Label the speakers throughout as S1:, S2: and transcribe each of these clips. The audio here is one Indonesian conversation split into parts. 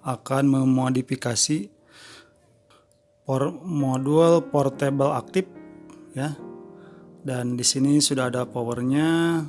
S1: akan memodifikasi modul portable aktif ya. Dan di sini sudah ada powernya,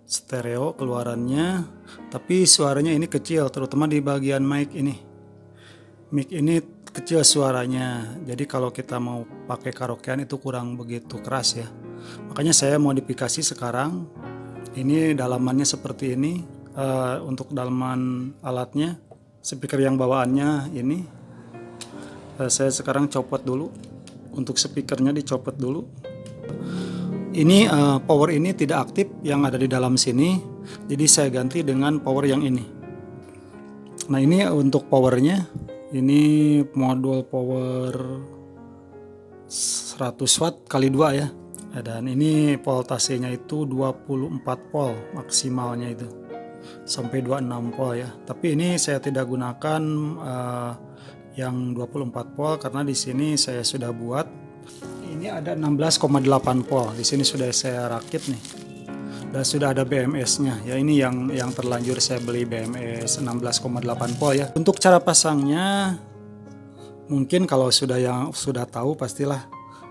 S1: stereo keluarannya, tapi suaranya ini kecil, terutama di bagian mic ini. Mic ini kecil suaranya, jadi kalau kita mau pakai karaokean itu kurang begitu keras ya. Makanya saya modifikasi sekarang. Ini dalamannya seperti ini. Untuk dalaman alatnya, speaker yang bawaannya ini, saya sekarang copot dulu. Untuk speakernya dicopot dulu. Ini power ini tidak aktif yang ada di dalam sini, jadi saya ganti dengan power yang ini. Nah, ini untuk powernya, ini modul power 100 watt kali 2 ya. Dan ini voltasenya itu 24 volt maksimalnya itu, sampai 26 volt ya. Tapi ini saya tidak gunakan yang 24 volt karena di sini saya sudah buat. Ini ada 16,8 volt. Di sini sudah saya rakit nih. Dan sudah ada BMS-nya. Ya, ini yang terlanjur saya beli BMS 16,8 volt ya. Untuk cara pasangnya mungkin kalau sudah tahu pastilah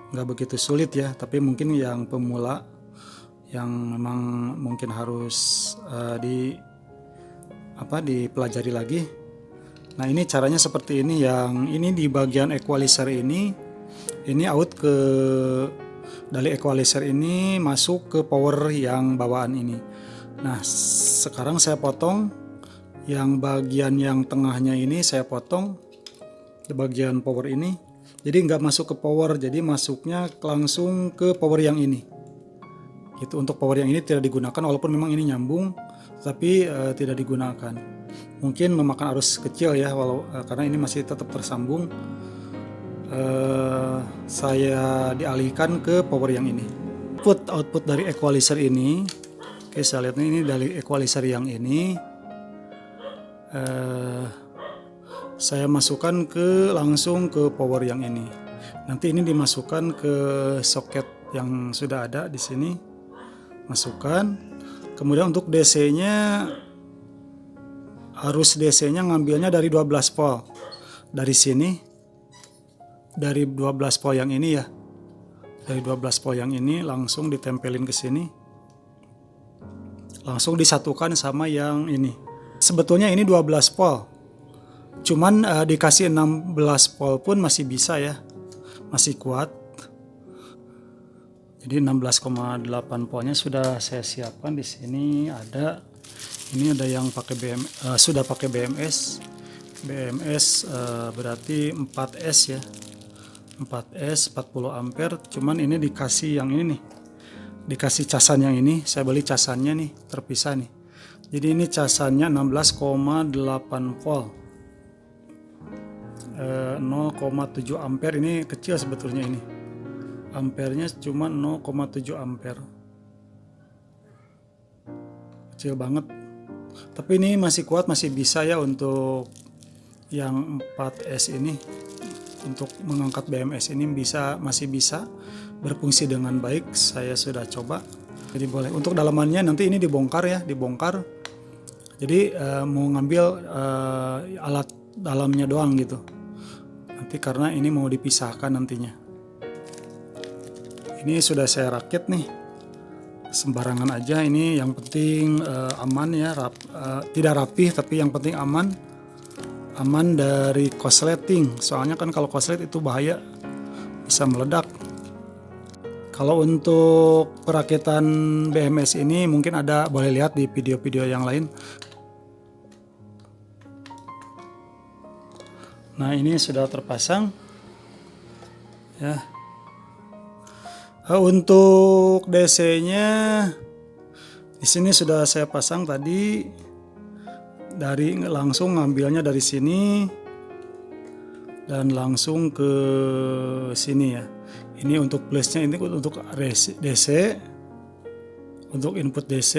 S1: nggak begitu sulit ya, tapi mungkin yang pemula yang memang mungkin harus dipelajari lagi. Nah, ini caranya seperti ini. Yang ini di bagian equalizer ini out ke dari equalizer ini masuk ke power yang bawaan ini. Nah, sekarang saya potong yang bagian yang tengahnya ini, saya potong di bagian power ini. Jadi nggak masuk ke power, jadi masuknya langsung ke power yang ini. Itu untuk power yang ini tidak digunakan, walaupun memang ini nyambung, tapi tidak digunakan. Mungkin memakan arus kecil ya, karena ini masih tetap tersambung. Saya dialihkan ke power yang ini. Output dari equalizer ini, oke, saya lihat ini dari equalizer yang ini. Saya masukkan langsung ke power yang ini. Nanti ini dimasukkan ke soket yang sudah ada di sini. Masukkan. Kemudian untuk DC-nya, arus DC-nya ngambilnya dari 12 volt. Dari sini, dari 12 volt yang ini ya. Dari 12 volt yang ini langsung ditempelin ke sini. Langsung disatukan sama yang ini. Sebetulnya ini 12 volt. Cuman dikasih 16 volt pun masih bisa ya, masih kuat. Jadi 16,8 voltnya sudah saya siapkan di sini ada. Ini ada yang pakai sudah pakai BMS. BMS berarti 4S ya. 4S 40 ampere. Cuman ini dikasih yang ini nih. Dikasih casan yang ini. Saya beli casannya nih, terpisah nih. Jadi ini casannya 16,8 volt. 0,7 ampere, ini kecil sebetulnya ini. Ampernya cuma 0,7 ampere. Kecil banget. Tapi ini masih kuat, masih bisa ya untuk yang 4S ini. Untuk mengangkat BMS ini masih bisa berfungsi dengan baik. Saya sudah coba. Jadi boleh. Untuk dalamannya nanti ini dibongkar ya, dibongkar. Jadi mau ngambil alat dalamnya doang gitu. Nanti karena ini mau dipisahkan nantinya. Ini sudah saya rakit nih. Sembarangan aja, ini yang penting aman ya, tidak rapih tapi yang penting aman. Aman dari korsleting. Soalnya kan kalau korslet itu bahaya, bisa meledak. Kalau untuk perakitan BMS ini mungkin boleh lihat di video-video yang lain. Nah, ini sudah terpasang ya. Untuk DC-nya di sini sudah saya pasang tadi. Langsung ngambilnya dari sini dan langsung ke sini ya. Ini untuk plusnya, ini untuk DC. Untuk input DC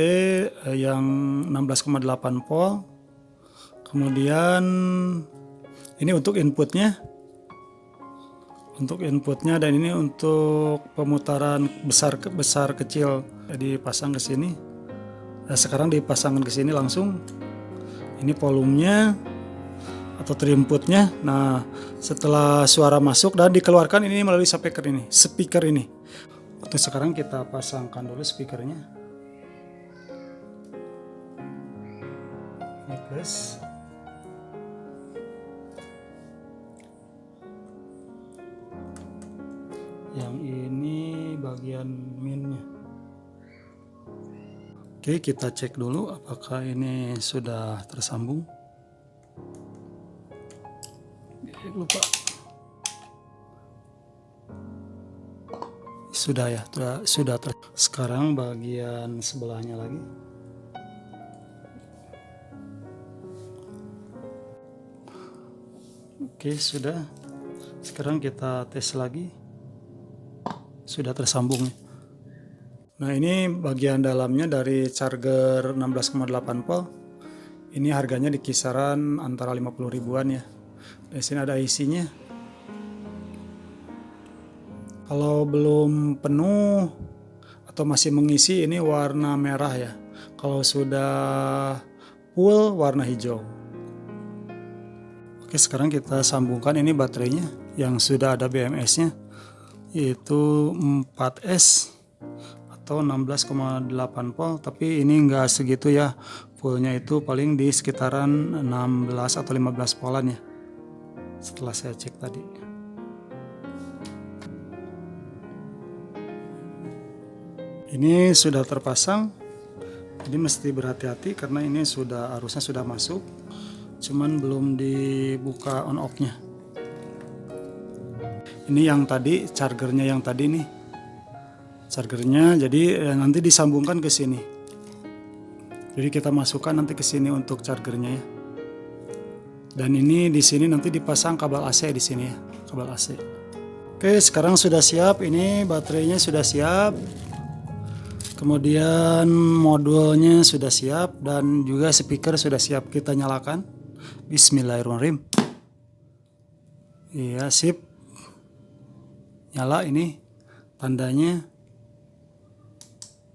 S1: yang 16,8 volt. Kemudian ini untuk inputnya. Dan ini untuk pemutaran besar kecil. Jadi pasang ke sini. Nah, sekarang dipasangkan ke sini langsung. Ini volumenya. atau terinputnya. Nah, setelah suara masuk dan dikeluarkan ini melalui speaker ini. Untuk sekarang kita pasangkan dulu speakernya. Ini plus. Yang ini bagian minnya. Oke, kita cek dulu apakah ini sudah tersambung. Lupa. Sudah ya, sudah. Sekarang bagian sebelahnya lagi. Oke, sudah. Sekarang kita tes lagi. Sudah tersambung. Nah, ini bagian dalamnya dari charger 16,8 volt. Ini harganya di kisaran antara 50 ribuan ya. Di sini ada isinya. Kalau belum penuh atau masih mengisi ini warna merah ya. Kalau sudah full warna hijau. Oke, sekarang kita sambungkan ini baterainya yang sudah ada BMS-nya, yaitu 4S atau 16,8 volt, tapi ini enggak segitu ya. Fullnya itu paling di sekitaran 16 atau 15 voltan ya, setelah saya cek tadi. Ini sudah terpasang, jadi mesti berhati-hati karena ini arusnya sudah masuk, cuman belum dibuka on off-nya. Ini yang tadi, chargernya yang tadi nih. Chargernya jadi nanti disambungkan ke sini. Jadi kita masukkan nanti ke sini untuk chargernya ya. Dan ini di sini nanti dipasang kabel AC di sini ya, kabel AC. Oke, sekarang sudah siap. Ini baterainya sudah siap. Kemudian modulnya sudah siap dan juga speaker sudah siap. Kita nyalakan. Bismillahirrahmanirrahim. Iya, sip. Nyala ini tandanya.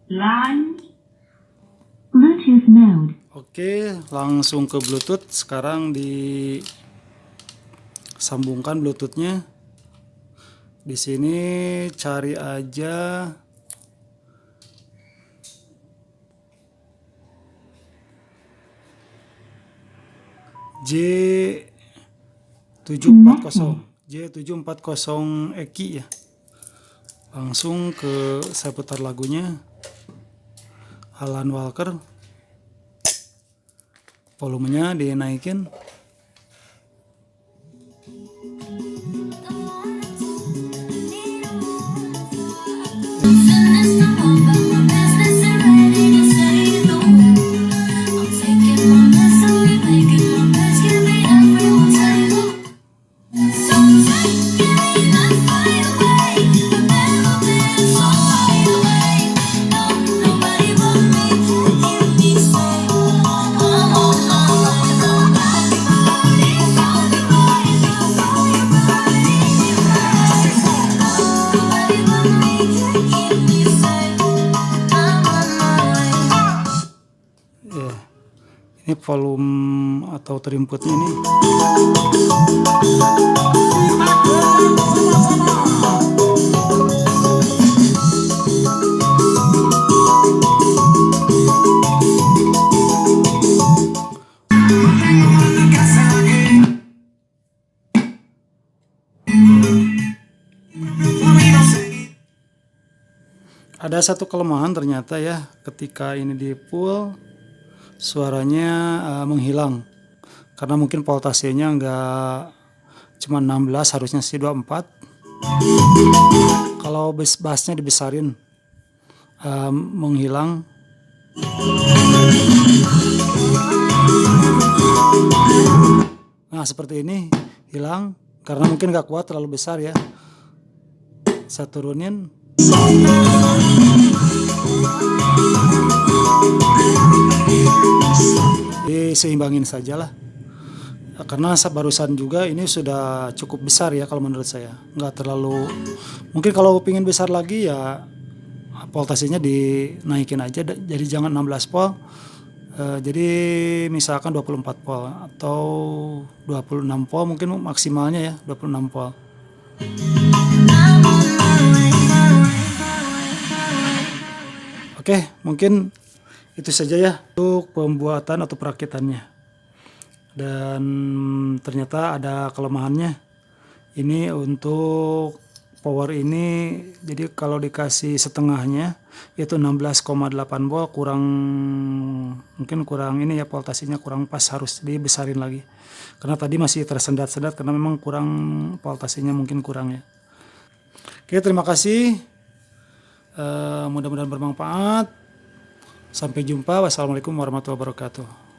S2: Line Bluetooth mode.
S1: Oke, langsung ke Bluetooth. Sekarang disambungkan Bluetoothnya. Di sini cari aja J740 Eki ya. Langsung saya putar lagunya Alan Walker. Volumenya dinaikin. Ini volume atau terinputnya ini. Ada satu kelemahan ternyata ya, ketika ini di full suaranya menghilang karena mungkin voltasenya enggak cuma 16, harusnya sih 24. Kalau bassnya dibesarin menghilang. Nah, seperti ini hilang karena mungkin enggak kuat, terlalu besar ya. Saya turunin. Diseimbangin sajalah, karena barusan juga ini sudah cukup besar ya kalau menurut saya, nggak terlalu. Mungkin kalau pingin besar lagi ya voltasenya dinaikin aja, jadi jangan 16 volt, Jadi misalkan 24 volt atau 26 volt mungkin maksimalnya ya 26 volt. Oke, mungkin itu saja ya untuk pembuatan atau perakitannya. Dan ternyata ada kelemahannya. Ini untuk power ini, jadi kalau dikasih setengahnya itu 16,8 volt mungkin kurang ini ya, voltasenya kurang pas, harus dibesarin lagi. Karena tadi masih tersendat-sendat karena memang kurang voltasenya, mungkin kurang ya. Oke, terima kasih. Mudah-mudahan bermanfaat. Sampai jumpa. Wassalamualaikum warahmatullahi wabarakatuh.